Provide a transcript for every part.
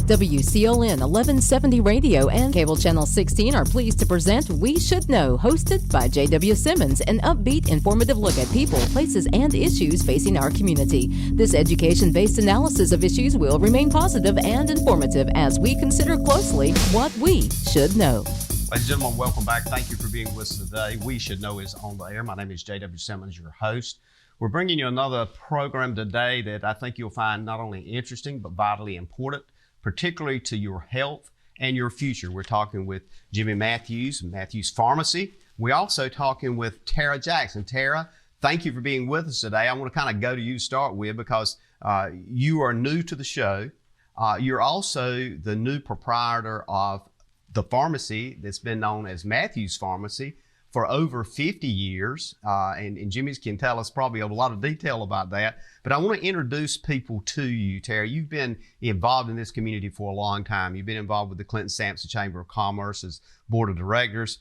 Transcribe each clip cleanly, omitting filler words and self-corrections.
WCLN 1170 Radio and Cable Channel 16 are pleased to present We Should Know, hosted by J.W. Simmons, an upbeat, informative look at people, places, and issues facing our community. This education-based analysis of issues will remain positive and informative as we consider closely what we should know. Ladies and gentlemen, welcome back. Thank you for being with us today. We Should Know is on the air. My name is J.W. Simmons, your host. We're bringing you another program today that I think you'll find not only interesting, but vitally important, particularly to your health and your future. We're talking with Jimmy Matthews, Matthews Pharmacy. We're also talking with Tara Jackson. Tara, thank you for being with us today. I want to kind of go to you to start with because you are new to the show. You're also the new proprietor of the pharmacy that's been known as Matthews Pharmacy for over 50 years. And Jimmy can tell us probably a lot of detail about that. But I want to introduce people to you, Tara. You've been involved in this community for a long time. You've been involved with the Clinton-Sampson Chamber of Commerce's board of directors.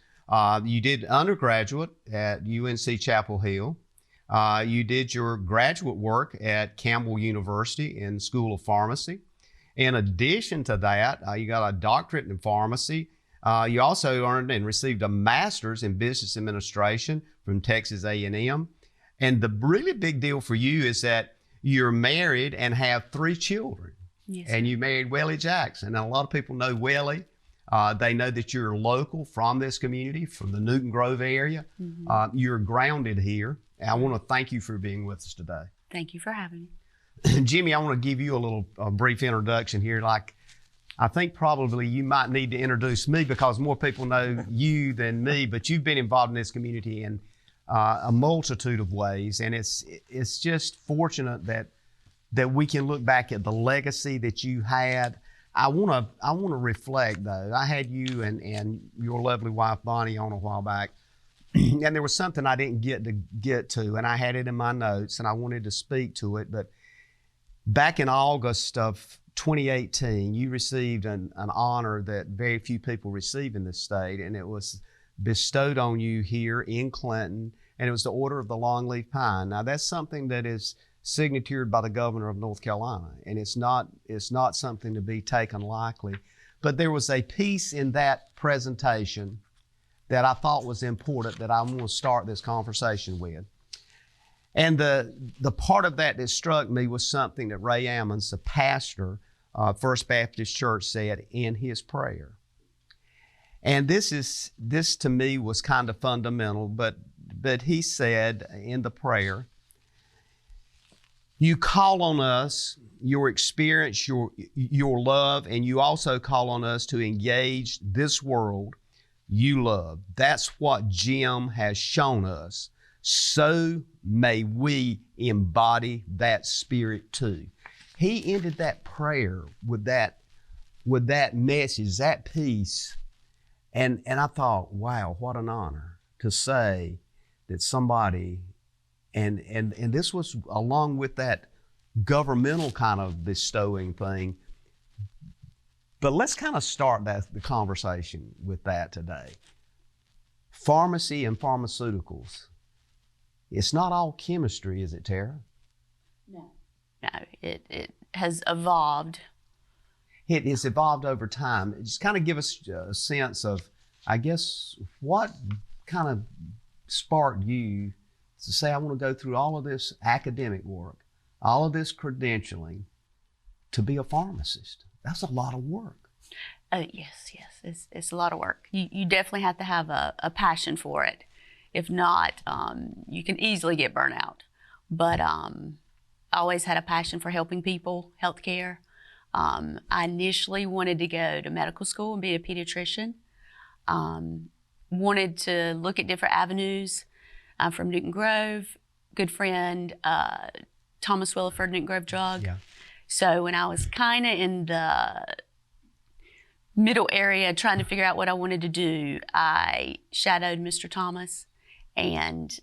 You did undergraduate at UNC Chapel Hill. You did your graduate work at Campbell University in the School of Pharmacy. In addition to that, you got a doctorate in pharmacy. You also earned and received a master's in business administration from Texas A&M. And the really big deal for you is that you're married and have 3 children. Yes. And you married Wellie Jackson. And a lot of people know Wellie. They know that you're local from this community, from the Newton Grove area. Mm-hmm. You're grounded here. And I want to thank you for being with us today. Thank you for having me. Jimmy, I want to give you a brief introduction here. I think probably you might need to introduce me because more people know you than me, but you've been involved in this community in a multitude of ways. And it's just fortunate that we can look back at the legacy that you had. I want to reflect though. I had you and your lovely wife Bonnie on a while back. And there was something I didn't get to, and I had it in my notes and I wanted to speak to it. But back in August of 2018, you received an honor that very few people receive in this state, and it was bestowed on you here in Clinton, and it was the Order of the Longleaf Pine. Now, that's something that is signatured by the governor of North Carolina, and it's not something to be taken lightly. But there was a piece in that presentation that I thought was important that I want to start this conversation with. And the part of that struck me was something that Ray Ammons, the pastor of First Baptist Church, said in his prayer. And this to me was kind of fundamental, but he said in the prayer, you call on us, your experience, your love, and you also call on us to engage this world you love. That's what Jim has shown us. So may we embody that spirit too. He ended that prayer with that message, that piece. And I thought, wow, what an honor to say that somebody, and this was along with that governmental kind of bestowing thing. But let's kind of start the conversation with that today. Pharmacy and pharmaceuticals. It's not all chemistry, is it, Tara? No, it has evolved. It has evolved over time. Just kind of give us a sense of, I guess, what kind of sparked you to say, I want to go through all of this academic work, all of this credentialing to be a pharmacist. That's a lot of work. Oh, yes. It's a lot of work. You definitely have to have a passion for it. If not, you can easily get burnt out. But I always had a passion for helping people, healthcare. I initially wanted to go to medical school and be a pediatrician. Wanted to look at different avenues. I'm from Newton Grove. Good friend, Thomas Williford, Newton Grove Drug. Yeah. So when I was kind of in the middle area trying to figure out what I wanted to do, I shadowed Mr. Thomas and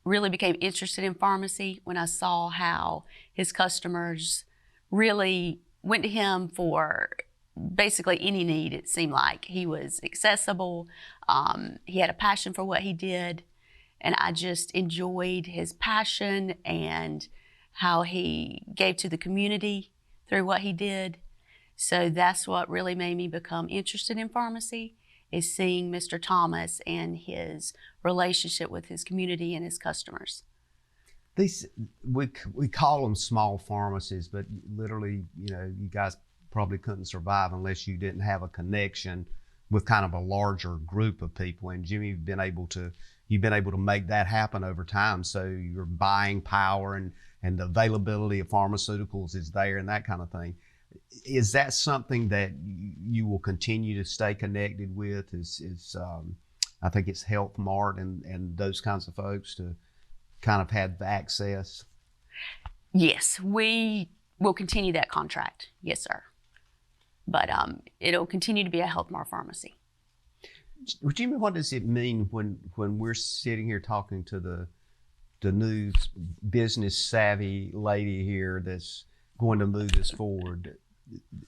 really became interested in pharmacy when I saw how his customers really went to him for basically any need. It seemed like he was accessible. He had a passion for what he did, and I just enjoyed his passion and how he gave to the community through what he did. So that's what really made me become interested in pharmacy, is seeing Mr. Thomas and his relationship with his community and his customers. These we call them small pharmacies, but literally, you guys probably couldn't survive unless you didn't have a connection with kind of a larger group of people. And Jimmy, you've been able to make that happen over time. So your buying power and the availability of pharmaceuticals is there and that kind of thing. Is that something that you will continue to stay connected with? I think it's Health Mart and those kinds of folks to kind of have access? Yes, we will continue that contract. Yes, sir. But it'll continue to be a Health Mart pharmacy. Jimmy, what does it mean when we're sitting here talking to the new business savvy lady here that's going to move this forward?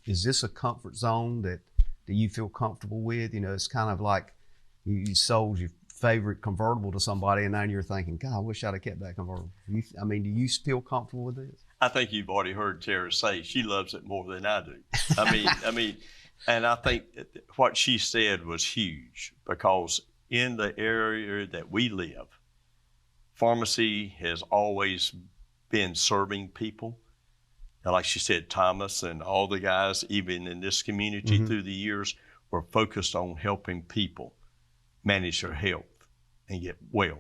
Is this a comfort zone that you feel comfortable with? It's kind of like you sold your favorite convertible to somebody and now you're thinking, God, I wish I'd have kept that convertible. Do you feel comfortable with this? I think you've already heard Tara say she loves it more than I do. I mean, and I think what she said was huge, because in the area that we live, pharmacy has always been serving people. And like she said, Thomas and all the guys, even in this community through the years, were focused on helping people manage their health and get well.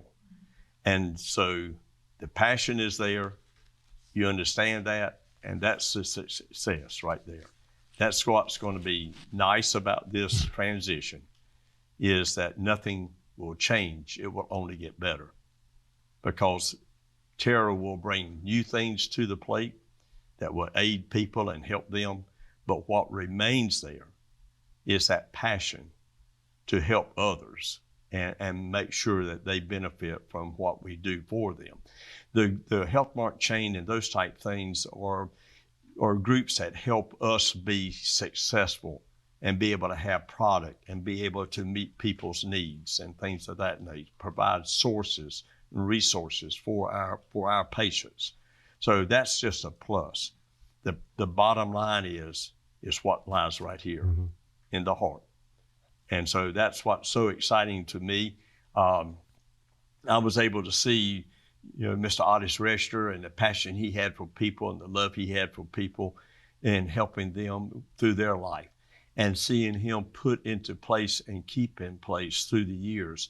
And so the passion is there. You understand that, and that's the success right there. That's what's going to be nice about this transition, is that nothing will change. It will only get better, because Tara will bring new things to the plate that will aid people and help them. But what remains there is that passion to help others and make sure that they benefit from what we do for them. The Health Mart chain and those type things are groups that help us be successful and be able to have product and be able to meet people's needs and things of that nature, provide sources and resources for our patients. So that's just a plus. The bottom line is what lies right here in the heart. And so that's what's so exciting to me. I was able to see, Mr. Otis Rester and the passion he had for people and the love he had for people and helping them through their life, and seeing him put into place and keep in place through the years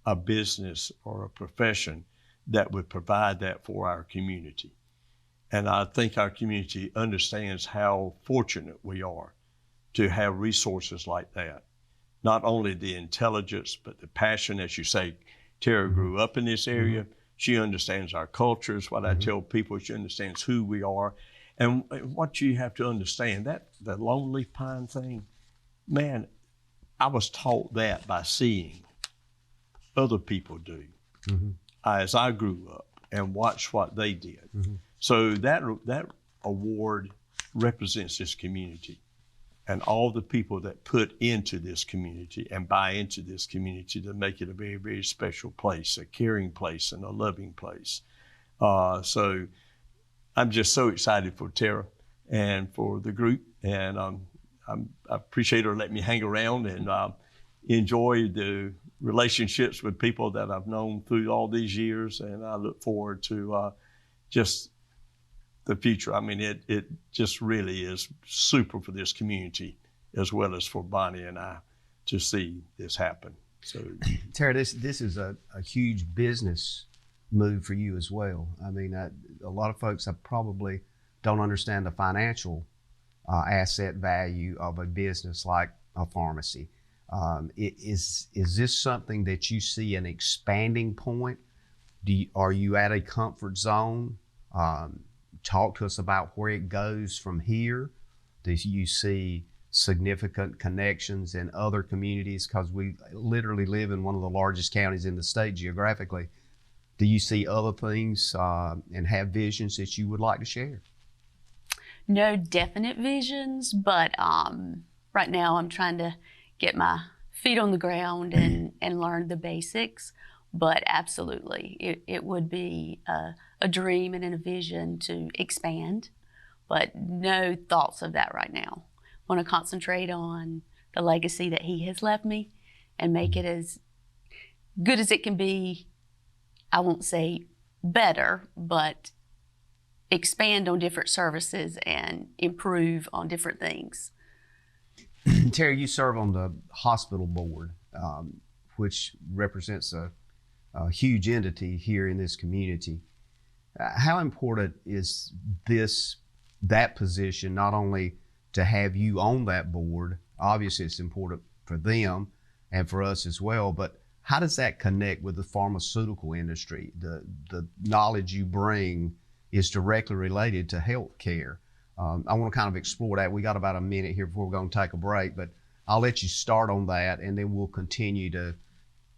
a business or a profession that would provide that for our community. And I think our community understands how fortunate we are to have resources like that. Not only the intelligence, but the passion. As you say, Tara grew up in this area. She understands our cultures. What I tell people, she understands who we are. And what you have to understand, that the lone leaf pine thing, man, I was taught that by seeing other people do as I grew up and watched what they did. So that award represents this community and all the people that put into this community and buy into this community to make it a very, very special place, a caring place and a loving place. So I'm just so excited for Tara and for the group, and I appreciate her letting me hang around and enjoy the relationships with people that I've known through all these years, and I look forward to just the future. I mean, it just really is super for this community as well as for Bonnie and I to see this happen. So, Tara, this is a huge business move for you as well. I mean, a lot of folks probably don't understand the financial asset value of a business like a pharmacy. Is this something that you see an expanding point? Are you at a comfort zone? Talk to us about where it goes from here. Do you see significant connections in other communities? Because we literally live in one of the largest counties in the state geographically. Do you see other things and have visions that you would like to share? No definite visions, but right now I'm trying to get my feet on the ground and learn the basics. But absolutely, it would be a dream and a vision to expand, but no thoughts of that right now. want to concentrate on the legacy that he has left me and make it as good as it can be. I won't say better, but expand on different services and improve on different things. Terry, you serve on the hospital board, which represents a huge entity here in this community. How important is that position, not only to have you on that board? Obviously it's important for them and for us as well, but how does that connect with the pharmaceutical industry? The knowledge you bring is directly related to healthcare. I want to kind of explore that. We got about a minute here before we're going to take a break, but I'll let you start on that, and then we'll continue to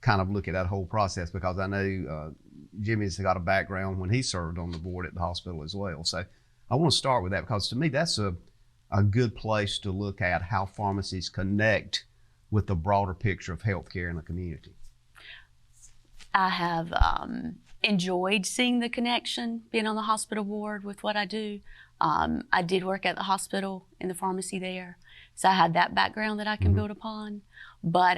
kind of look at that whole process, because I know Jimmy's got a background when he served on the board at the hospital as well. So I want to start with that, because to me that's a good place to look at how pharmacies connect with the broader picture of healthcare in the community. I have enjoyed seeing the connection, being on the hospital board with what I do. I did work at the hospital in the pharmacy there, so I had that background that I can build upon. But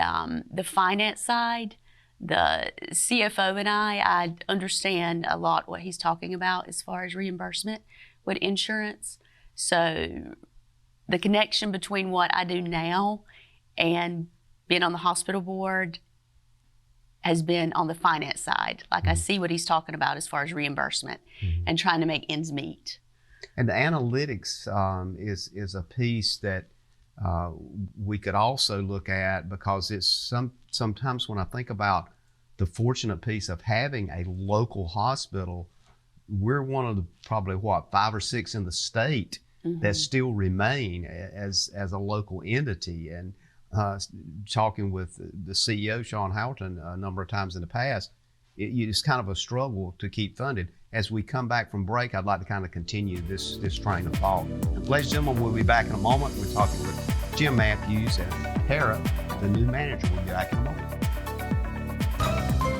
the finance side, the CFO and I understand a lot what he's talking about as far as reimbursement with insurance. So the connection between what I do now and being on the hospital board has been on the finance side. Like I see what he's talking about as far as reimbursement and trying to make ends meet. And the analytics is a piece that we could also look at, because it's sometimes when I think about the fortunate piece of having a local hospital, we're one of the probably 5 or 6 in the state that still remain as a local entity. And talking with the CEO, Sean Houghton, a number of times in the past, it's kind of a struggle to keep funded. As we come back from break, I'd like to kind of continue this train of thought. Ladies and gentlemen, we'll be back in a moment. We're talking with Jim Matthews and Tara, the new manager. We'll be back in a moment.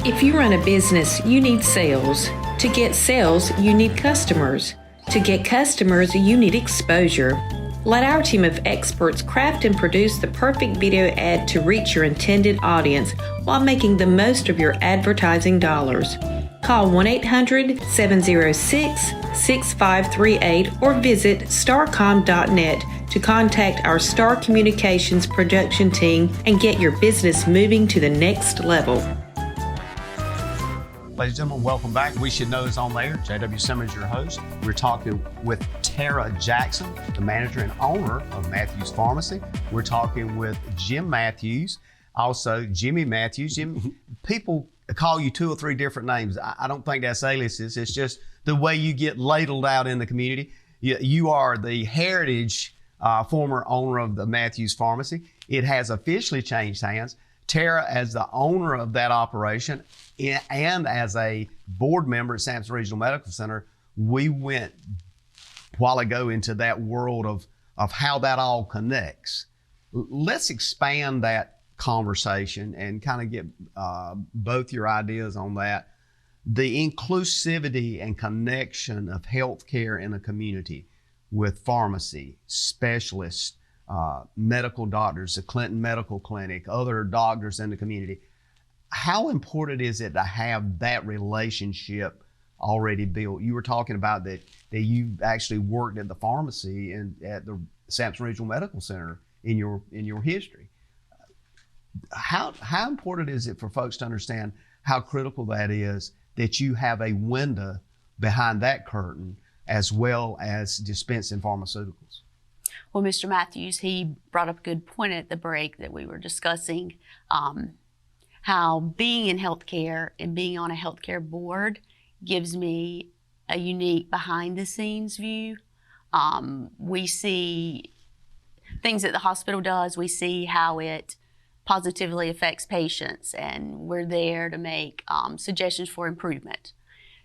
If you run a business, you need sales. To get sales, you need customers. To get customers, you need exposure. Let our team of experts craft and produce the perfect video ad to reach your intended audience while making the most of your advertising dollars. Call 1-800-706-6538 or visit starcom.net to contact our Star Communications production team and get your business moving to the next level. Ladies and gentlemen, welcome back. We Should Know is on there. J.W. Simmons, your host. We're talking with Tara Jackson, the manager and owner of Matthews Pharmacy. We're talking with Jim Matthews, also Jimmy Matthews. Jim, people call you 2 or 3 different names. I don't think that's aliases. It's just the way you get ladled out in the community. You are the heritage former owner of the Matthews Pharmacy. It has officially changed hands. Tara, as the owner of that operation and as a board member at Sampson Regional Medical Center, we went a while ago into that world of how that all connects. Let's expand that conversation and kind of get both your ideas on that. The inclusivity and connection of healthcare in a community with pharmacy, specialists, medical doctors, the Clinton Medical Clinic, other doctors in the community. How important is it to have that relationship already built? You were talking about that you actually worked at the pharmacy and at the Sampson Regional Medical Center in your history. How important is it for folks to understand how critical that is, that you have a window behind that curtain as well as dispensing pharmaceuticals? Well, Mr. Matthews, he brought up a good point at the break that we were discussing, how being in healthcare and being on a healthcare board gives me a unique behind-the-scenes view. We see things that the hospital does. We see how it positively affects patients, and we're there to make suggestions for improvement.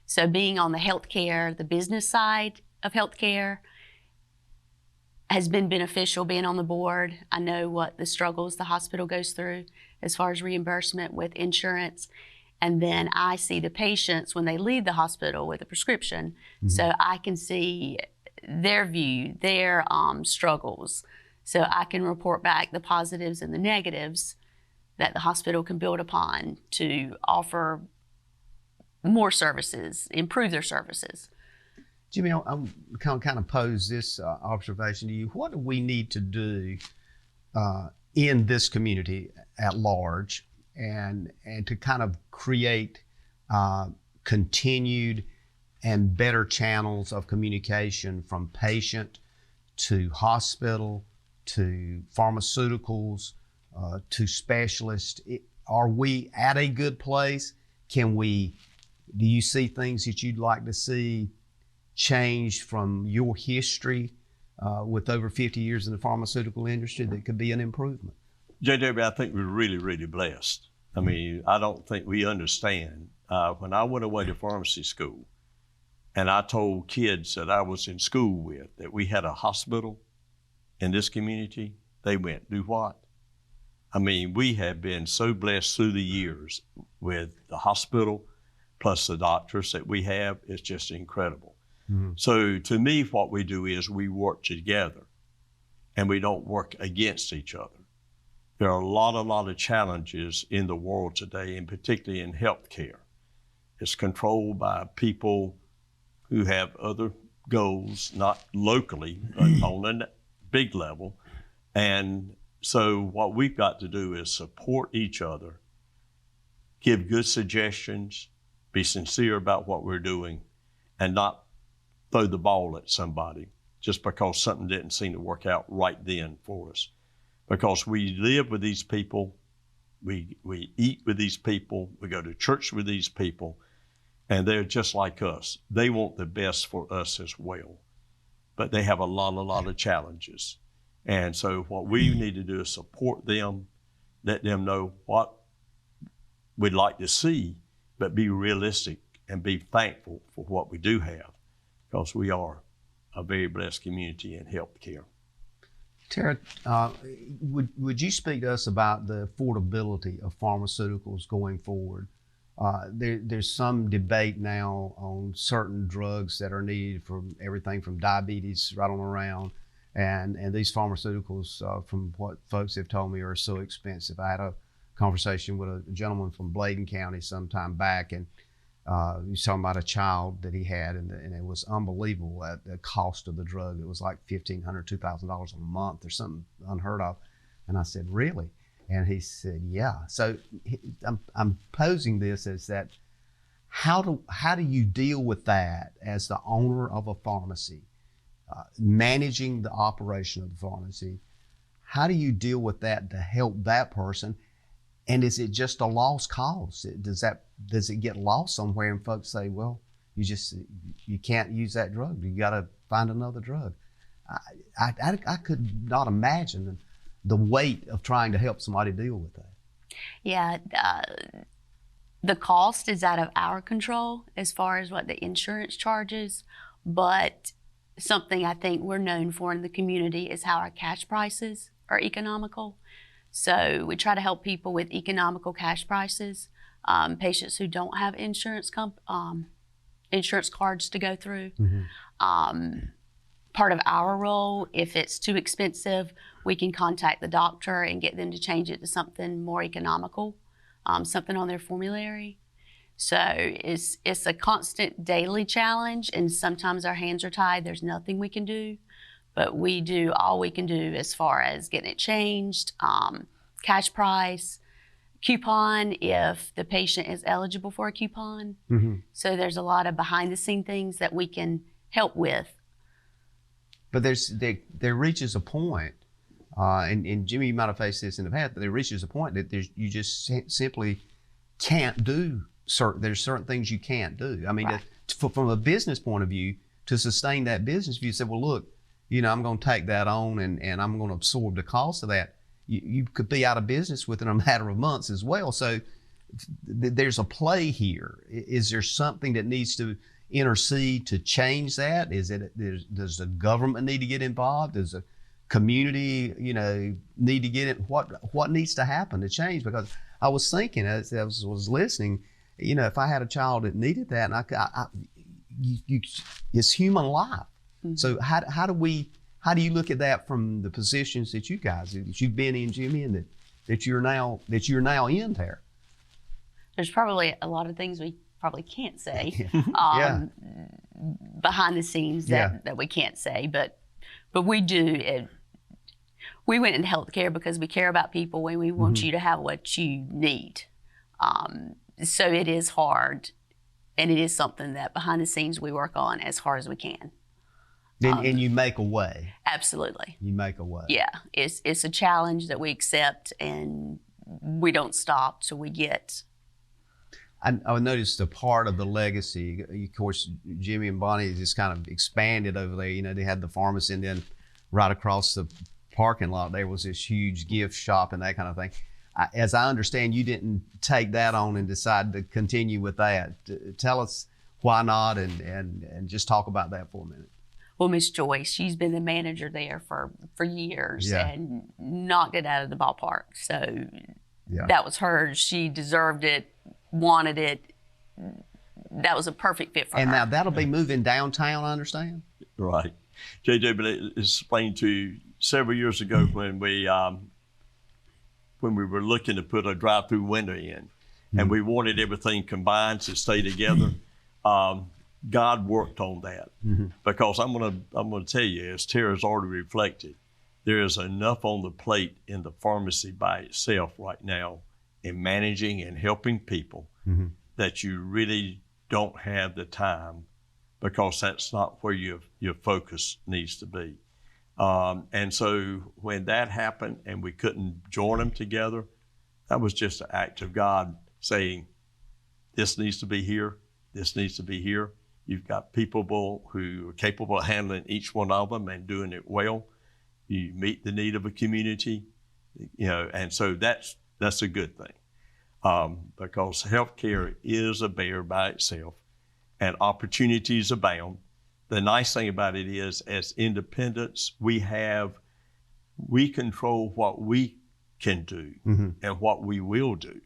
So being on the healthcare, the business side of healthcare, has been beneficial. Being on the board, I know what the struggles the hospital goes through as far as reimbursement with insurance. And then I see the patients when they leave the hospital with a prescription. So I can see their view, their struggles. So I can report back the positives and the negatives that the hospital can build upon to offer more services, improve their services. Jimmy, I'm kind of pose this observation to you. What do we need to do in this community at large and to kind of create continued and better channels of communication from patient to hospital to pharmaceuticals to specialists? Are we at a good place? Do you see things that you'd like to see change from your history with over 50 years in the pharmaceutical industry that could be an improvement? JW, I think we're really, really blessed. I mean, I don't think we understand. When I went away to pharmacy school and I told kids that I was in school with that we had a hospital in this community, they went, "Do what?" I mean, we have been so blessed through the years with the hospital plus the doctors that we have. It's just incredible. Mm-hmm. So to me, what we do is we work together and we don't work against each other. There are a lot of challenges in the world today, and particularly in healthcare. It's controlled by people who have other goals, not locally, but on a big level. And so what we've got to do is support each other, give good suggestions, be sincere about what we're doing, and not throw the ball at somebody just because something didn't seem to work out right then for us. Because we live with these people, we eat with these people, we go to church with these people, and they're just like us. They want the best for us as well, but they have a lot of challenges. And so what we need to do is support them, let them know what we'd like to see, but be realistic and be thankful for what we do have, because we are a very blessed community in healthcare. Tara, would you speak to us about the affordability of pharmaceuticals going forward? There's some debate now on certain drugs that are needed for everything from diabetes right on around. And these pharmaceuticals, from what folks have told me, are so expensive. I had a conversation with a gentleman from Bladen County some time back, and he was talking about a child that he had, and it was unbelievable at the cost of the drug. It was like $1,500, $2,000 a month or something unheard of. And I said, "Really?" And he said, "Yeah." So I'm posing this as that, how do you deal with that as the owner of a pharmacy? Managing the operation of the pharmacy, how do you deal with that to help that person? And is it just a lost cause? Does it get lost somewhere and folks say, "Well, you can't use that drug. You got to find another drug"? I could not imagine the weight of trying to help somebody deal with that. Yeah, the cost is out of our control as far as what the insurance charges, but something I think we're known for in the community is how our cash prices are economical. So we try to help people with economical cash prices, patients who don't have insurance cards to go through. Mm-hmm. Part of our role, if it's too expensive, we can contact the doctor and get them to change it to something more economical, something on their formulary. So it's a constant daily challenge, and sometimes our hands are tied. There's nothing we can do, but we do all we can do as far as getting it changed, cash price, coupon if the patient is eligible for a coupon. Mm-hmm. So there's a lot of behind the scene things that we can help with. But there reaches a point, and Jimmy, you might have faced this in the past, but there reaches a point that you just simply can't do. There's certain things you can't do. I mean, right. From a business point of view, to sustain that business view, you say, "Well, look, I'm going to take that on and I'm going to absorb the cost of that." You could be out of business within a matter of months as well. So there's a play here. Is there something that needs to intercede to change that? Does the government need to get involved? Does the community, need to get it? What needs to happen to change? Because I was thinking as I was listening, if I had a child that needed that, and it's human life. Mm-hmm. So how How do you look at that from the positions that you guys, that you've been in, Jimmy, and that you're now in, Tara? There's probably a lot of things we probably can't say behind the scenes that we can't say, but we do. We went into healthcare because we care about people and we want you to have what you need. So it is hard, and it is something that behind the scenes we work on as hard as we can. And you make a way. Absolutely. You make a way. Yeah, it's a challenge that we accept, and we don't stop till we get. I noticed a part of the legacy. Of course, Jimmy and Bonnie just kind of expanded over there. You know, they had the pharmacy, and then right across the parking lot there was this huge gift shop and that kind of thing. As I understand, you didn't take that on and decide to continue with that. Tell us why not, and just talk about that for a minute. Well, Miss Joyce, she's been the manager there for years and knocked it out of the ballpark. So that was hers. She deserved it, wanted it. That was a perfect fit for her. And now that'll be moving downtown, I understand? Right. JJ, but it explained to you several years ago when we were looking to put a drive-through window in, and we wanted everything combined to stay together. God worked on that because I'm gonna tell you, as Tara's already reflected, there is enough on the plate in the pharmacy by itself right now in managing and helping people that you really don't have the time, because that's not where your focus needs to be. And so when that happened and we couldn't join them together, that was just an act of God saying, this needs to be here, this needs to be here. You've got people who are capable of handling each one of them and doing it well. You meet the need of a community, you know, and so that's a good thing, because healthcare is a bear by itself, and opportunities abound. The nice thing about it is, as independents, we control what we can do and what we will do.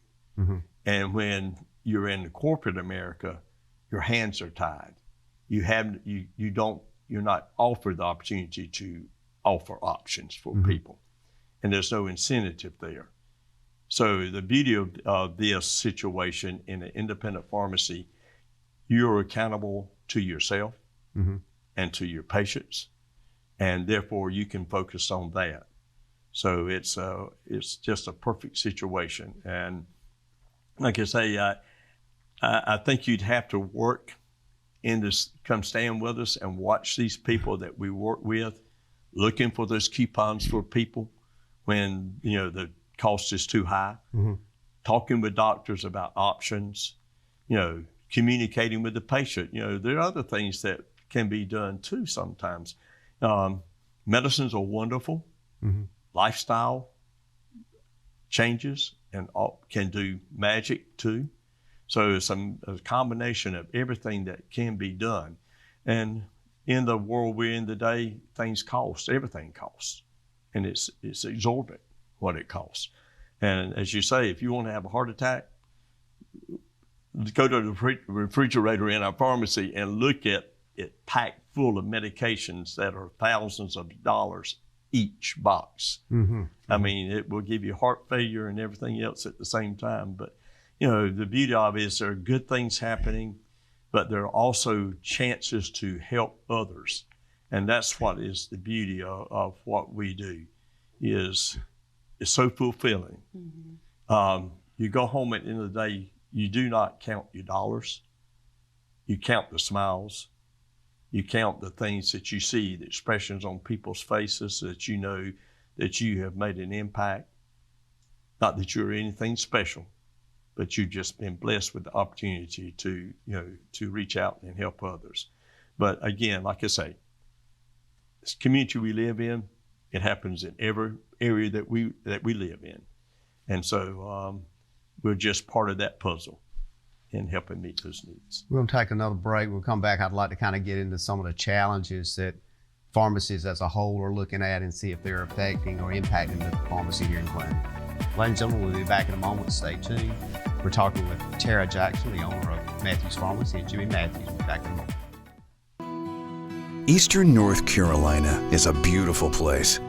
And when you're in corporate America, your hands are tied. You're not offered the opportunity to offer options for people, and there's no incentive there. So the beauty of this situation in an independent pharmacy, you're accountable to yourself and to your patients, and therefore you can focus on that. So it's just a perfect situation. And like I say, I think you'd have to work in this, come stand with us and watch these people that we work with, looking for those coupons for people when, you know, the cost is too high, talking with doctors about options, you know, communicating with the patient. You know, there are other things that can be done too sometimes. Medicines are wonderful. Lifestyle changes and can do magic too. So it's a combination of everything that can be done. And in the world we're in today, things cost, everything costs. And it's exorbitant what it costs. And as you say, if you want to have a heart attack, go to the refrigerator in our pharmacy and look at it packed full of medications that are thousands of dollars each box. I mean, it will give you heart failure and everything else at the same time. But you know, the beauty of it is there are good things happening, but there are also chances to help others. And that's what is the beauty of what we do, is it's so fulfilling. You go home at the end of the day, you do not count your dollars. You count the smiles. You count the things that you see, the expressions on people's faces, that you know that you have made an impact. Not that you're anything special, but you've just been blessed with the opportunity to, you know, to reach out and help others. But again, like I say, this community we live in, it happens in every area that we live in. And so we're just part of that puzzle in helping meet those needs. We're going to take another break. We'll come back. I'd like to kind of get into some of the challenges that pharmacies as a whole are looking at and see if they're affecting or impacting the pharmacy here in Clinton. Ladies and gentlemen, we'll be back in a moment. Stay tuned. We're talking with Tara Jackson, the owner of Matthews Pharmacy, and Jimmy Matthews. We'll be back in a moment. Eastern North Carolina is a beautiful place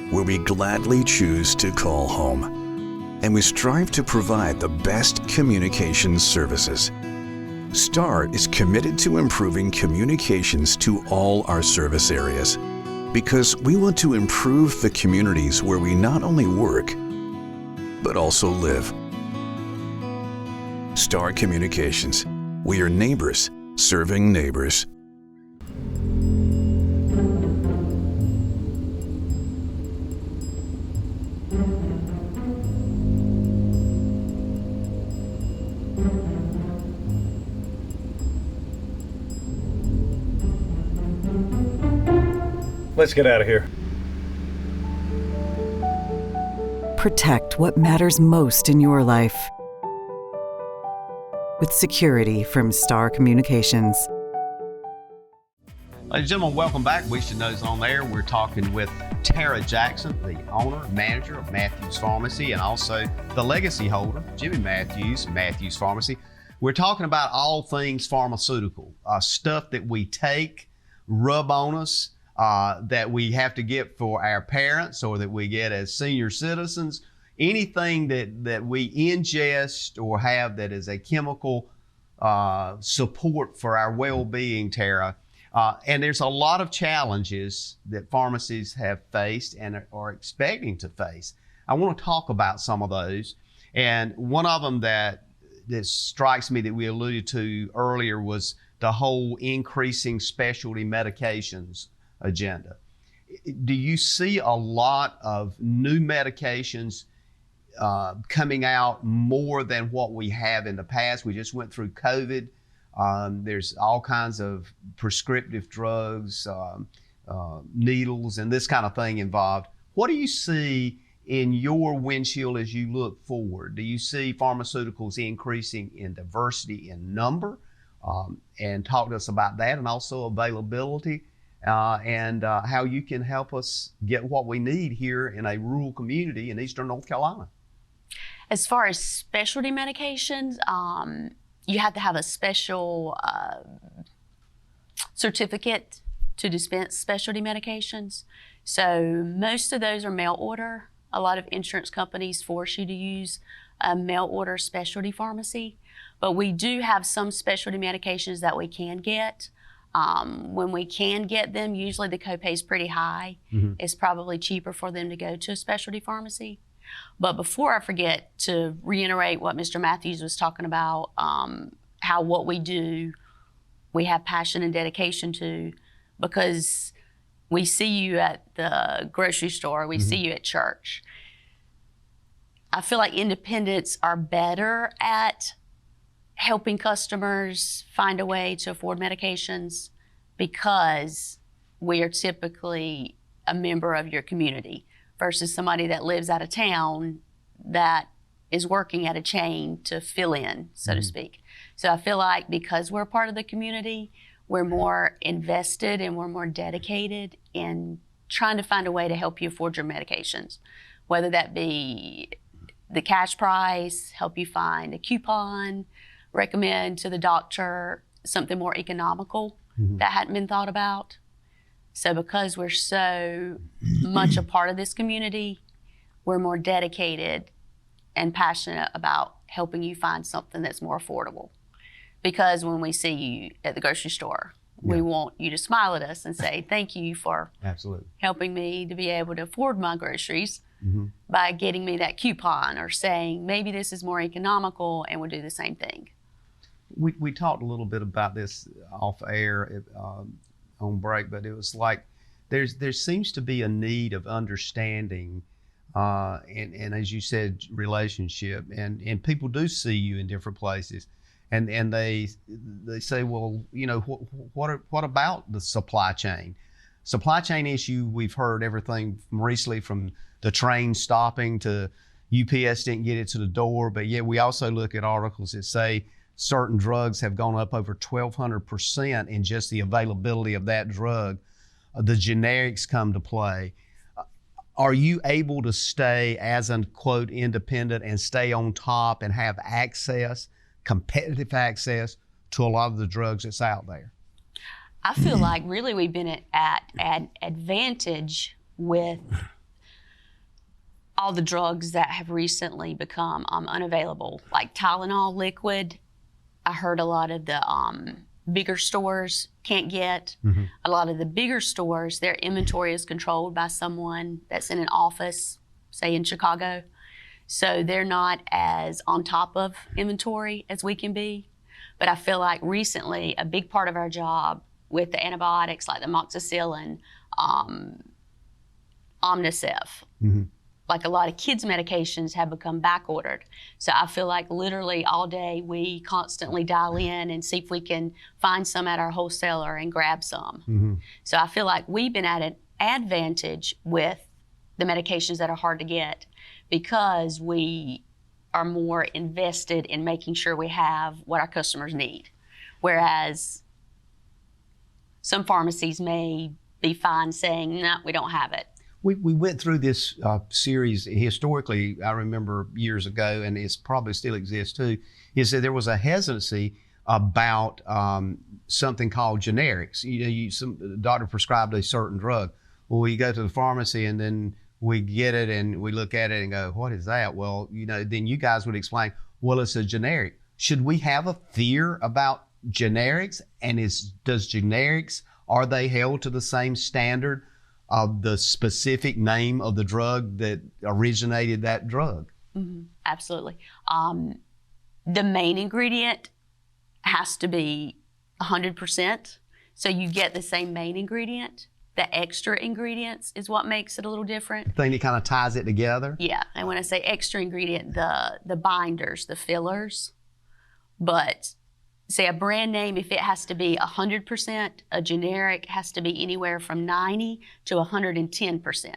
where we gladly choose to call home, and we strive to provide the best communications services. STAR is committed to improving communications to all our service areas because we want to improve the communities where we not only work, but also live. STAR Communications. We are neighbors serving neighbors. Let's get out of here. Protect what matters most in your life with security from STAR Communications. Ladies and gentlemen, welcome back. We Should Know's on there. We're talking with Tara Jackson, the owner, manager of Matthews Pharmacy, and also the legacy holder, Jimmy Matthews, Matthews Pharmacy. We're talking about all things pharmaceutical, stuff that we take, rub on us, that we have to get for our parents or that we get as senior citizens, anything that we ingest or have that is a chemical support for our well-being, Tara. And there's a lot of challenges that pharmacies have faced and are expecting to face. I want to talk about some of those. And one of them that strikes me that we alluded to earlier was the whole increasing specialty medications agenda. Do you see a lot of new medications coming out more than what we have in the past? We just went through COVID. There's all kinds of prescriptive drugs, needles, and this kind of thing involved. What do you see in your windshield as you look forward? Do you see pharmaceuticals increasing in diversity in number? And talk to us about that, and also availability. And how you can help us get what we need here in a rural community in Eastern North Carolina. As far as specialty medications, you have to have a special certificate to dispense specialty medications. So most of those are mail order. A lot of insurance companies force you to use a mail order specialty pharmacy. But we do have some specialty medications that we can get. When we can get them, usually the copay is pretty high. Mm-hmm. It's probably cheaper for them to go to a specialty pharmacy. But before I forget to reiterate what Mr. Matthews was talking about, how what we do, we have passion and dedication to, because we see you at the grocery store, we see you at church. I feel like independents are better at helping customers find a way to afford medications because we are typically a member of your community versus somebody that lives out of town that is working at a chain to fill in, so to speak. So I feel like because we're part of the community, we're more invested and we're more dedicated in trying to find a way to help you afford your medications, whether that be the cash price, help you find a coupon, recommend to the doctor something more economical that hadn't been thought about. So because we're so much a part of this community, we're more dedicated and passionate about helping you find something that's more affordable. Because when we see you at the grocery store, we want you to smile at us and say, thank you for helping me to be able to afford my groceries by getting me that coupon, or saying, maybe this is more economical and we'll do the same thing. We talked a little bit about this off air on break, but it was like there seems to be a need of understanding and as you said, relationship, and people do see you in different places, and they say, well, you know, what about the supply chain issue? We've heard everything from recently from the train stopping to UPS didn't get it to the door, but yet we also look at articles that say certain drugs have gone up over 1,200% in just the availability of that drug. The generics come to play. Are you able to stay as a quote independent and stay on top and have access, competitive access to a lot of the drugs that's out there? I feel like really we've been at an advantage with all the drugs that have recently become unavailable, like Tylenol liquid. I heard a lot of the bigger stores can't get. A lot of the bigger stores, their inventory is controlled by someone that's in an office, say in Chicago. So they're not as on top of inventory as we can be. But I feel like recently a big part of our job with the antibiotics like the amoxicillin, Omnicef, like a lot of kids' medications have become back ordered. So I feel like literally all day we constantly dial in and see if we can find some at our wholesaler and grab some. So I feel like we've been at an advantage with the medications that are hard to get because we are more invested in making sure we have what our customers need. Whereas some pharmacies may be fine saying, no, we don't have it. We went through this series historically, I remember years ago, and it's probably still exists too, is that there was a hesitancy about something called generics. The doctor prescribed a certain drug. Well, we go to the pharmacy and then we get it and we look at it and go, what is that? Well, then you guys would explain, well, it's a generic. Should we have a fear about generics? And does generics, are they held to the same standard of the specific name of the drug that originated that drug? Absolutely. The main ingredient has to be 100%. So you get the same main ingredient. The extra ingredients is what makes it a little different. The thing that kind of ties it together? Yeah, and when I say extra ingredient, the binders, the fillers. But say a brand name, if it has to be 100%, a generic has to be anywhere from 90 to 110%.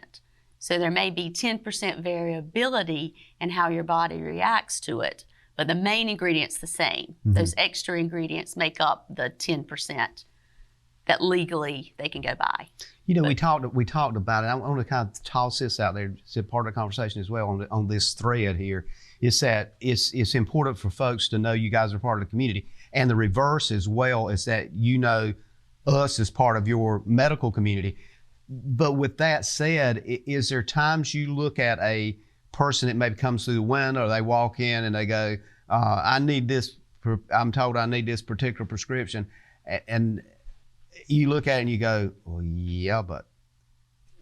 So there may be 10% variability in how your body reacts to it, but the main ingredient's the same. Those extra ingredients make up the 10% that legally they can go by. We talked about it. I want to kind of toss this out there. It's a part of the conversation as well on this thread here. Is that it's important for folks to know you guys are part of the community. And the reverse as well is that us as part of your medical community. But with that said, is there times you look at a person that maybe comes through the window or they walk in and they go, I'm told I need this particular prescription. And you look at it and you go, well, yeah,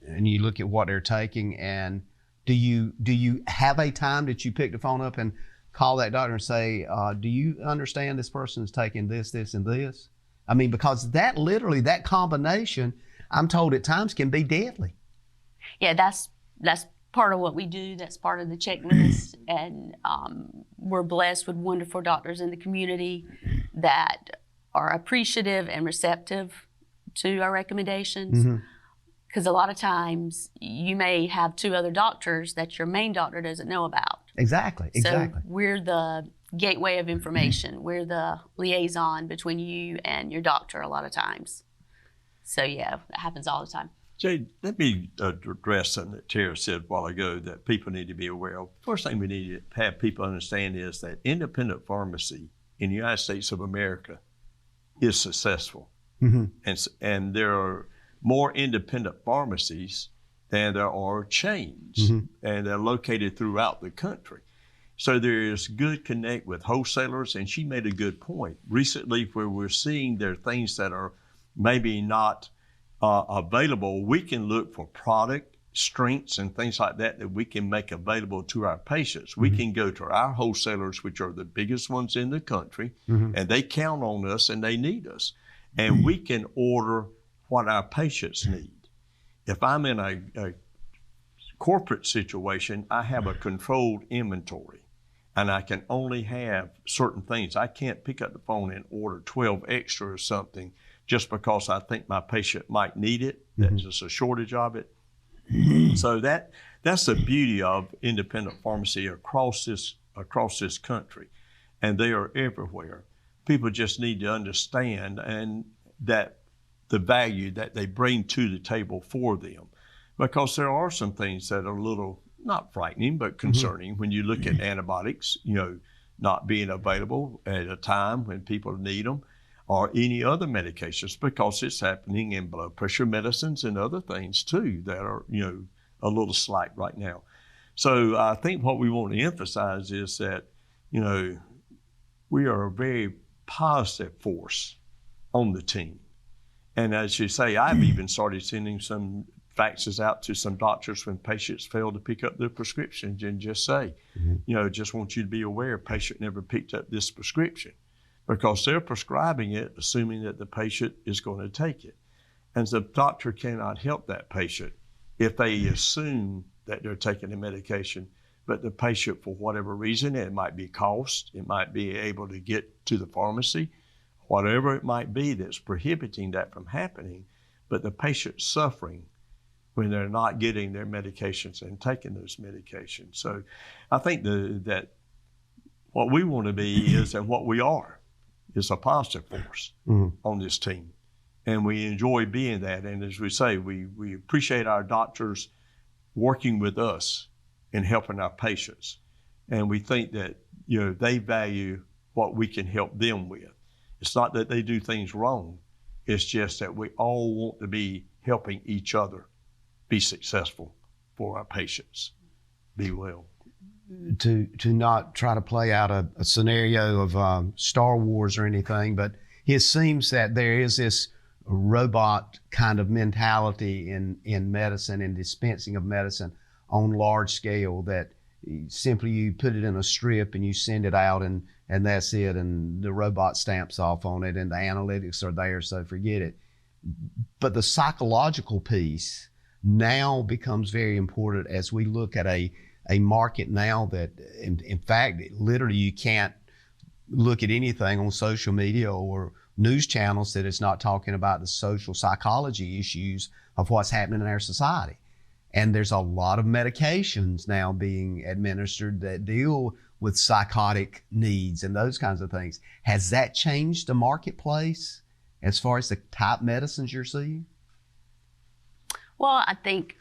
and you look at what they're taking, and do you have a time that you pick the phone up and call that doctor and say, do you understand this person is taking this, this, and this? I mean, because that combination, I'm told at times can be deadly. Yeah, that's part of what we do. That's part of the checklist. And we're blessed with wonderful doctors in the community that are appreciative and receptive to our recommendations. Because a lot of times you may have two other doctors that your main doctor doesn't know about. Exactly. So we're the gateway of information. We're the liaison between you and your doctor a lot of times. So yeah, that happens all the time. Jay, let me address something that Tara said a while ago that people need to be aware of. First thing we need to have people understand is that independent pharmacy in the United States of America is successful. And there are more independent pharmacies than there are chains, and they're located throughout the country. So there is good connect with wholesalers, and she made a good point. Recently, where we're seeing there are things that are maybe not available, we can look for product strengths and things like that we can make available to our patients. We can go to our wholesalers, which are the biggest ones in the country, and they count on us and they need us. And we can order what our patients need. If I'm in a corporate situation, I have a controlled inventory, and I can only have certain things. I can't pick up the phone and order 12 extra or something just because I think my patient might need it. That's just a shortage of it. So that's the beauty of independent pharmacy across this country, and they are everywhere. People just need to understand and that the value that they bring to the table for them, because there are some things that are a little not frightening but concerning when you look at antibiotics, not being available at a time when people need them. or any other medications, because it's happening in blood pressure medicines and other things too that are, a little slight right now. So I think what we want to emphasize is that, we are a very positive force on the team. And as you say, I've even started sending some faxes out to some doctors when patients fail to pick up their prescriptions and just say, just want you to be aware, patient never picked up this prescription, because they're prescribing it assuming that the patient is going to take it. And the doctor cannot help that patient if they assume that they're taking the medication, but the patient, for whatever reason, it might be cost, it might be able to get to the pharmacy, whatever it might be that's prohibiting that from happening, but the patient's suffering when they're not getting their medications and taking those medications. So I think that what we want to be is, and what we are, is a positive force on this team. And we enjoy being that. And as we say, we appreciate our doctors working with us and helping our patients. And we think that, they value what we can help them with. It's not that they do things wrong. It's just that we all want to be helping each other be successful for our patients, be well. To not try to play out a scenario of Star Wars or anything, but it seems that there is this robot kind of mentality in medicine and dispensing of medicine on large scale, that simply you put it in a strip and you send it out and that's it, and the robot stamps off on it and the analytics are there, so forget it. But the psychological piece now becomes very important as we look at a market now that, in fact, literally you can't look at anything on social media or news channels that is not talking about the social psychology issues of what's happening in our society. And there's a lot of medications now being administered that deal with psychotic needs and those kinds of things. Has that changed the marketplace as far as the type medicines you're seeing? Well, I think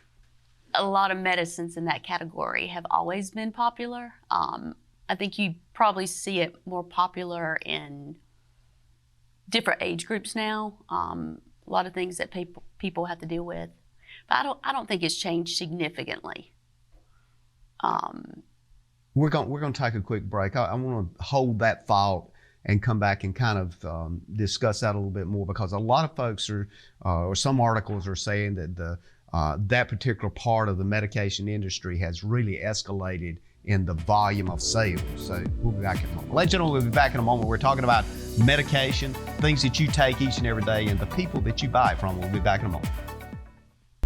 a lot of medicines in that category have always been popular. I think you probably see it more popular in different age groups now. A lot of things that people have to deal with, but I don't think it's changed significantly. We're going to take a quick break. I want to hold that thought and come back and kind of discuss that a little bit more, because a lot of folks are, or some articles are saying that that particular part of the medication industry has really escalated in the volume of sales. So we'll be back in a moment. Ladies and gentlemen, we'll be back in a moment. We're talking about medication, things that you take each and every day, and the people that you buy it from. We'll be back in a moment.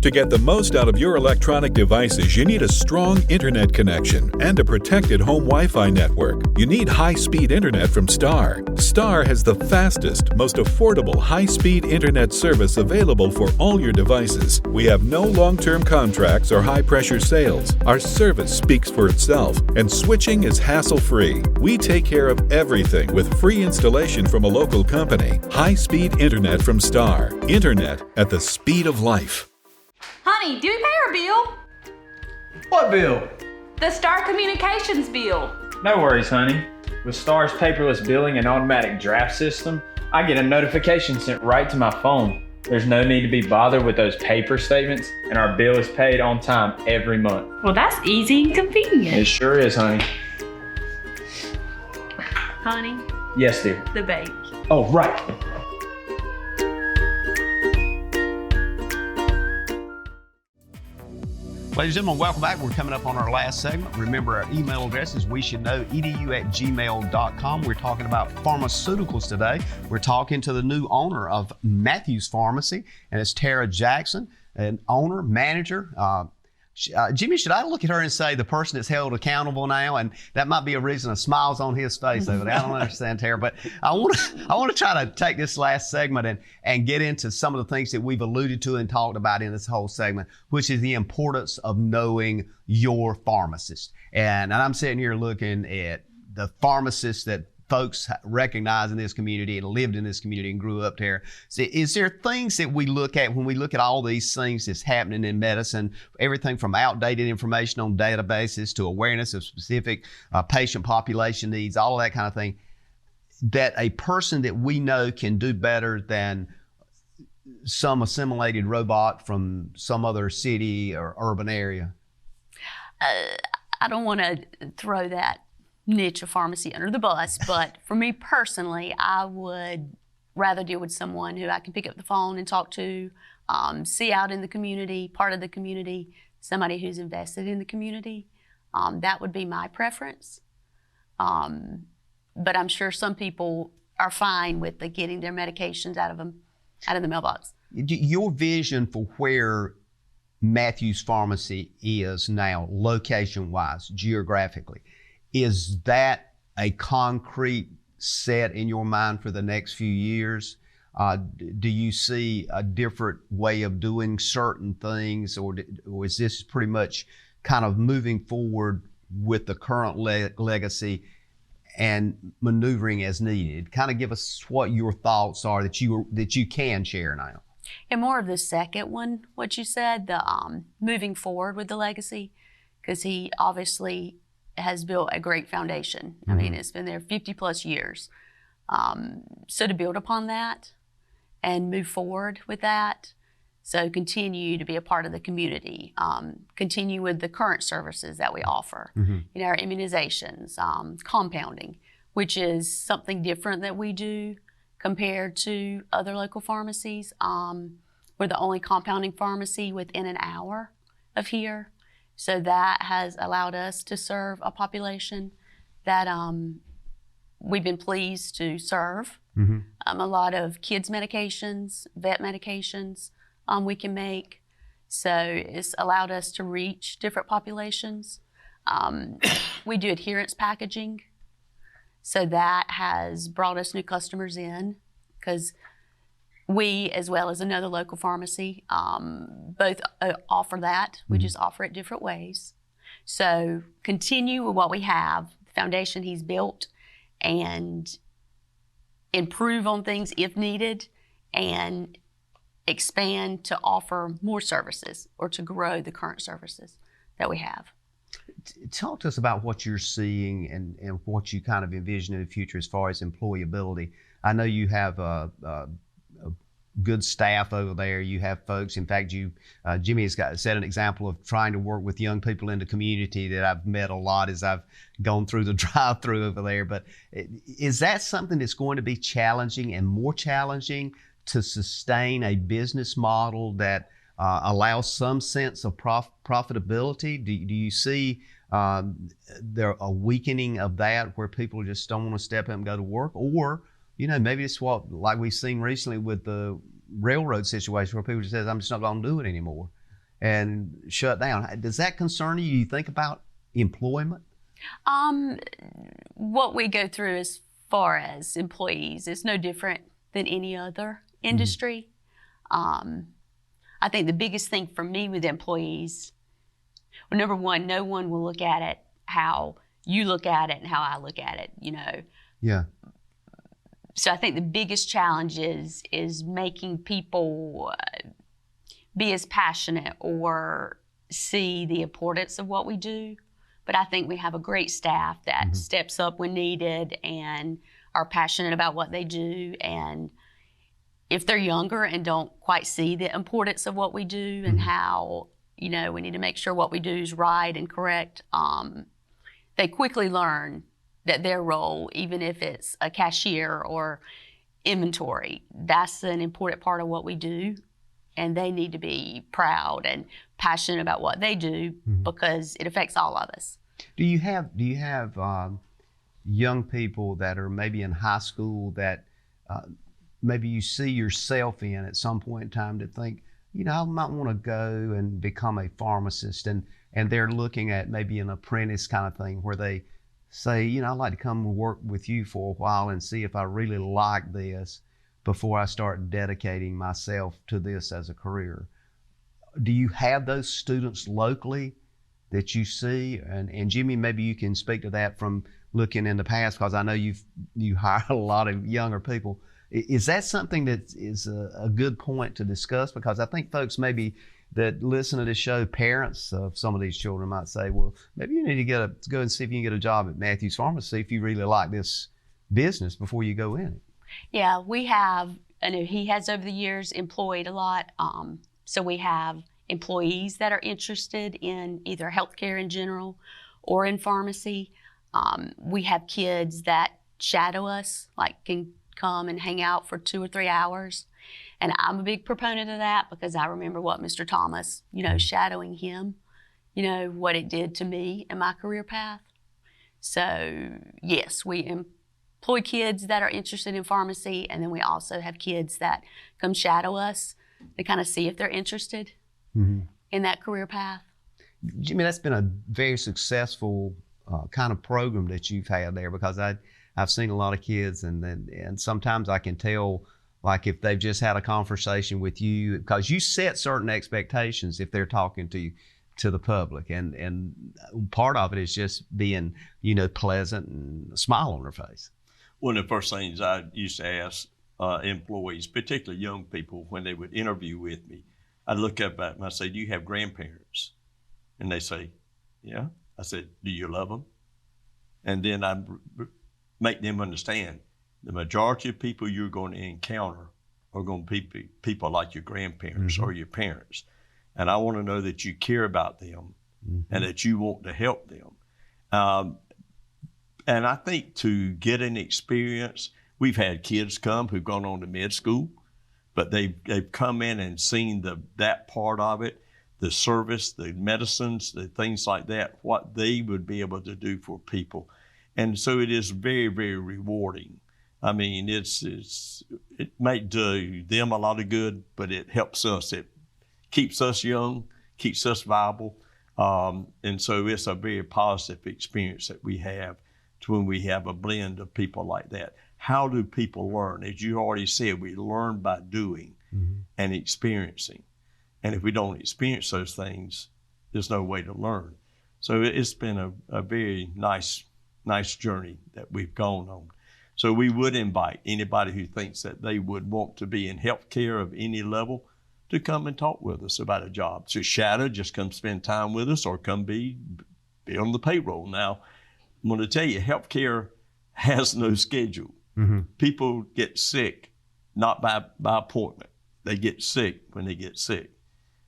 To get the most out of your electronic devices, you need a strong internet connection and a protected home Wi-Fi network. You need high-speed internet from Star. Star has the fastest, most affordable high-speed internet service available for all your devices. We have no long-term contracts or high-pressure sales. Our service speaks for itself, and switching is hassle-free. We take care of everything with free installation from a local company. High-speed internet from Star. Internet at the speed of life. Honey, do we pay our bill? What bill? The Star Communications bill. No worries, honey. With Star's paperless billing and automatic draft system, I get a notification sent right to my phone. There's no need to be bothered with those paper statements, and our bill is paid on time every month. Well, that's easy and convenient. It sure is, honey. Honey? Yes, dear. The bank. Oh, right. Ladies and gentlemen, welcome back. We're coming up on our last segment. Remember, our email address is weshouldknow.edu@gmail.com. We're talking about pharmaceuticals today. We're talking to the new owner of Matthews Pharmacy, and it's Tara Jackson, an owner, manager. Jimmy, should I look at her and say the person that's held accountable now? And that might be a reason a smile's on his face over there. I don't understand, Tara, but I want to try to take this last segment and get into some of the things that we've alluded to and talked about in this whole segment, which is the importance of knowing your pharmacist. And I'm sitting here looking at the pharmacists that folks recognize in this community and lived in this community and grew up there. So is there things that we look at when we look at all these things that's happening in medicine, everything from outdated information on databases to awareness of specific patient population needs, all of that kind of thing? that a person that we know can do better than some assimilated robot from some other city or urban area? I don't want to throw that niche of pharmacy under the bus, but for me personally, I would rather deal with someone who I can pick up the phone and talk to, see out in the community, part of the community, somebody who's invested in the community. That would be my preference. But I'm sure some people are fine with getting their medications out of the mailbox. Your vision for where Matthews Pharmacy is now, location-wise, geographically, is that a concrete set in your mind for the next few years? Do you see a different way of doing certain things, or is this pretty much kind of moving forward with the current legacy and maneuvering as needed? Kind of give us what your thoughts are that you can share now. And more of the second one, what you said, the moving forward with the legacy, because he obviously has built a great foundation. I mean, it's been there 50 plus years. So to build upon that and move forward with that, so continue to be a part of the community, continue with the current services that we offer, our immunizations, compounding, which is something different that we do compared to other local pharmacies. We're the only compounding pharmacy within an hour of here. So that has allowed us to serve a population that we've been pleased to serve. A lot of kids' medications, vet medications we can make. So it's allowed us to reach different populations. We do adherence packaging. So that has brought us new customers in, because we, as well as another local pharmacy, both offer that. We just offer it different ways. So continue with what we have, the foundation he's built, and improve on things if needed, and expand to offer more services or to grow the current services that we have. Talk to us about what you're seeing and what you kind of envision in the future as far as employability. I know you have a good staff over there. You have folks. In fact, Jimmy has set an example of trying to work with young people in the community that I've met a lot as I've gone through the drive-through over there. But is that something that's going to be challenging and more challenging to sustain a business model that allows some sense of profitability? Do you see there a weakening of that, where people just don't want to step up and go to work? Or, maybe it's what, like we've seen recently with the railroad situation, where people just say, I'm just not going to do it anymore, and shut down. Does that concern you? You think about employment? What we go through as far as employees is no different than any other industry. I think the biggest thing for me with employees, well, number one, no one will look at it how you look at it and how I look at it, Yeah. So I think the biggest challenge is making people be as passionate or see the importance of what we do. But I think we have a great staff that steps up when needed and are passionate about what they do. And if they're younger and don't quite see the importance of what we do and how, we need to make sure what we do is right and correct, they quickly learn that their role, even if it's a cashier or inventory, that's an important part of what we do. And they need to be proud and passionate about what they do, because it affects all of us. Do you have young people that are maybe in high school that maybe you see yourself in at some point in time to think, I might want to go and become a pharmacist, and they're looking at maybe an apprentice kind of thing where they say, I'd like to come and work with you for a while and see if I really like this before I start dedicating myself to this as a career. Do you have those students locally that you see? And Jimmy, maybe you can speak to that from looking in the past, because I know you hire a lot of younger people. Is that something that is a good point to discuss? Because I think folks maybe that listen to this show, parents of some of these children, might say, well, maybe you need to go and see if you can get a job at Matthews Pharmacy if you really like this business before you go in it. Yeah, we have, I know he has over the years employed a lot. So we have employees that are interested in either healthcare in general or in pharmacy. We have kids that shadow us, like can come and hang out for 2 or 3 hours. And I'm a big proponent of that because I remember what Mr. Thomas, shadowing him, what it did to me in my career path. So yes, we employ kids that are interested in pharmacy, and then we also have kids that come shadow us to kind of see if they're interested in that career path. Jimmy, that's been a very successful kind of program that you've had there, because I've seen a lot of kids, and sometimes I can tell, like, if they've just had a conversation with you, because you set certain expectations if they're talking to the public, and part of it is just being, pleasant and a smile on their face. One of the first things I used to ask employees, particularly young people, when they would interview with me, I'd look up at them and I'd say, "Do you have grandparents?" And they say, "Yeah." I said, "Do you love them?" And then I'd make them understand the majority of people you're going to encounter are going to be people like your grandparents or your parents. And I want to know that you care about them and that you want to help them. And I think to get an experience, we've had kids come who've gone on to med school, but they've come in and seen that part of it, the service, the medicines, the things like that, what they would be able to do for people. And so it is very, very rewarding. I mean, it may do them a lot of good, but it helps us. It keeps us young, keeps us viable. And so it's a very positive experience that we have when we have a blend of people like that. How do people learn? As you already said, we learn by doing and experiencing. And if we don't experience those things, there's no way to learn. So it's been a very nice journey that we've gone on. So we would invite anybody who thinks that they would want to be in healthcare of any level to come and talk with us about a job. So shadow, just come spend time with us, or come be on the payroll. Now, I'm going to tell you, healthcare has no schedule. People get sick, not by appointment. They get sick when they get sick.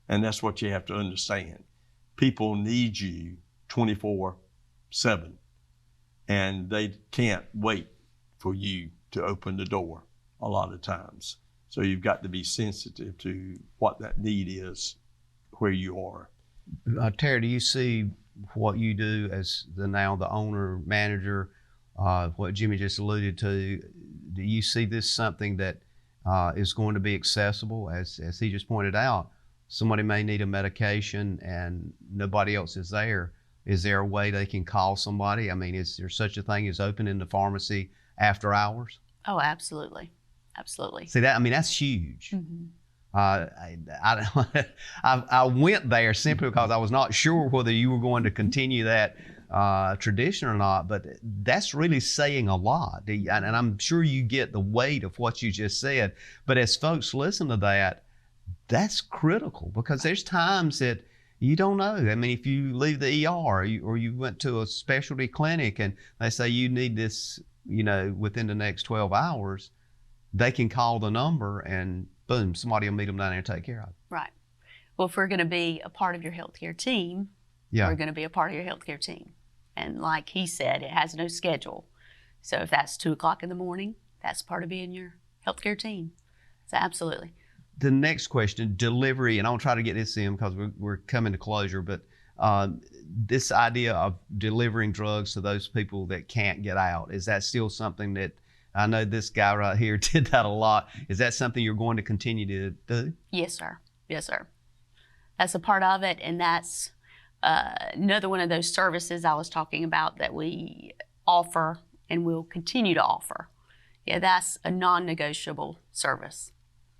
And that's what you have to understand. People need you 24/7, and they can't wait for you to open the door a lot of times. So you've got to be sensitive to what that need is where you are. Terry, do you see what you do as the owner, manager, what Jimmy just alluded to? Do you see this something that is going to be accessible? As he just pointed out, somebody may need a medication and nobody else is there. Is there a way they can call somebody? I mean, is there such a thing as opening the pharmacy after hours? Oh, absolutely. Absolutely. See that? I mean, that's huge. I went there simply because I was not sure whether you were going to continue that tradition or not, but that's really saying a lot. And I'm sure you get the weight of what you just said. But as folks listen to that, that's critical, because there's times that you don't know. I mean, if you leave the ER or you went to a specialty clinic and they say you need this, within the next 12 hours, they can call the number and boom, somebody will meet them down there and take care of it. Right. Well, if we're going to be a part of your healthcare team, we're going to be a part of your healthcare team. And like he said, it has no schedule. So if that's 2:00 in the morning, that's part of being your healthcare team. So absolutely. The next question, delivery, and I'll try to get this in because we're coming to closure, but this idea of delivering drugs to those people that can't get out, is that still something that, I know this guy right here did that a lot. Is that something you're going to continue to do? Yes, sir. Yes, sir. That's a part of it, and that's another one of those services I was talking about that we offer and will continue to offer. Yeah, that's a non-negotiable service.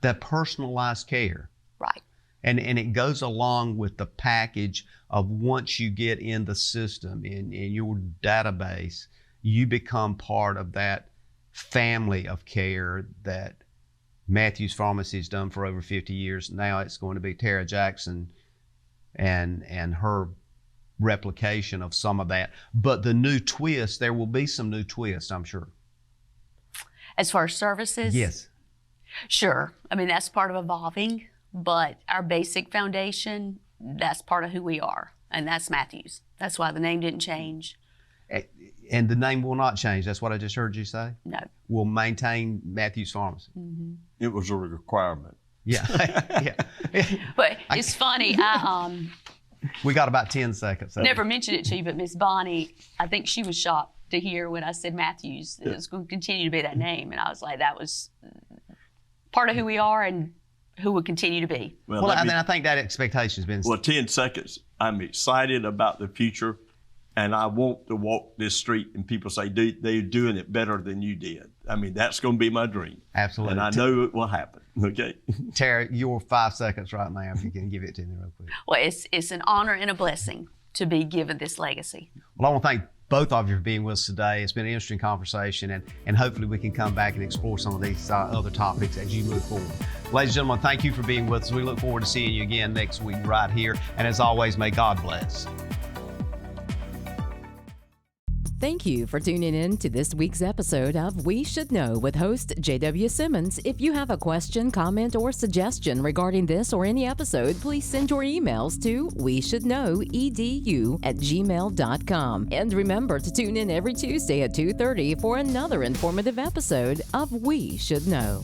That personalized care. Right. And it goes along with the package of once you get in the system, in your database, you become part of that family of care that Matthews Pharmacy has done for over 50 years. Now it's going to be Tara Jackson and her replication of some of that. But the new twist, there will be some new twists, I'm sure. As far as services? Yes. Sure. I mean, that's part of evolving, but our basic foundation, that's part of who we are, and that's Matthews. That's why the name didn't change. And the name will not change. That's what I just heard you say? No. We'll maintain Matthews Pharmacy. Mm-hmm. It was a requirement. Yeah. Yeah. But it's funny. We got about 10 seconds. So. Never mentioned it to you, but Miss Bonnie, I think she was shocked to hear when I said Matthews, that it was going to continue to be that name. And I was like, that was part of who we are and who we'll continue to be. Well, I think that expectation has been... Well, 10 seconds. I'm excited about the future, and I want to walk this street and people say, they're doing it better than you did. I mean, that's going to be my dream. Absolutely. And I know it will happen. Okay. Tara, your 5 seconds right now, if you can give it to me real quick. Well, it's an honor and a blessing to be given this legacy. Well, I want to thank both of you for being with us today. It's been an interesting conversation, and hopefully we can come back and explore some of these other topics as you move forward. Ladies and gentlemen, thank you for being with us. We look forward to seeing you again next week right here. And as always, may God bless. Thank you for tuning in to this week's episode of We Should Know with host J.W. Simmons. If you have a question, comment, or suggestion regarding this or any episode, please send your emails to weshouldknowedu@gmail.com. And remember to tune in every Tuesday at 2:30 for another informative episode of We Should Know.